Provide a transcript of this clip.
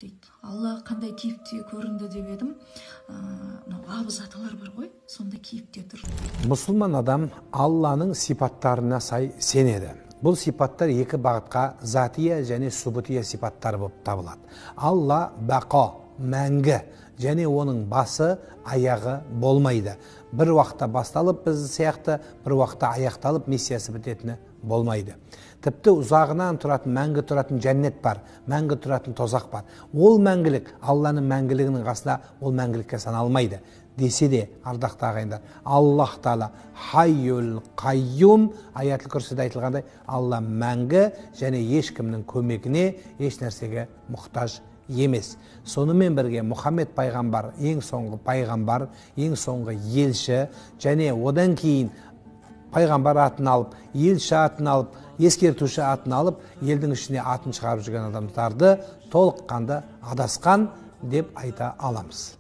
дейді. Алла қандай кейіпте көрінді деп едім. Абыз аталар бар ғой, сонда кейіпте тұр. Мұсылман адам Алланың сипаттарына сай сенеді. Бұл сипаттар екі бағытқа затия және субутия сипаттар болып табылады. Алла бақо, мәңгі, және оның басы, аяғы болмайды. Бір уақытта басталып біз сияқты, бір уақытта аяқталып миссиясы бітетіні болмайды. Тіпті ұзағынан тұратын, мәңгі тұратын жәннет бар, мәңгі тұратын тозақ бар. Ол мәңгілік, Алланың мәңгілігінің қасында ол мәңгілікке саналмайды. Десе де, ардақты ағайындар, Аллах Таала хайюл қайюм аятыл күрсіде айтылғандай, Алла мәңгі және ешкімнің көмегіне, еш нәрсеге мұқтаж емес. Сонымен бірге Мұхаммед пайғамбар ең соңғы пайғамбар, ең соңғы елші, және одан кейін пайғамбар атын алып, елші атын алып, ескертуші атын алып, елдің ішіне атын шығарып жүрген адамдарды толыққанды адасқан деп айта аламыз.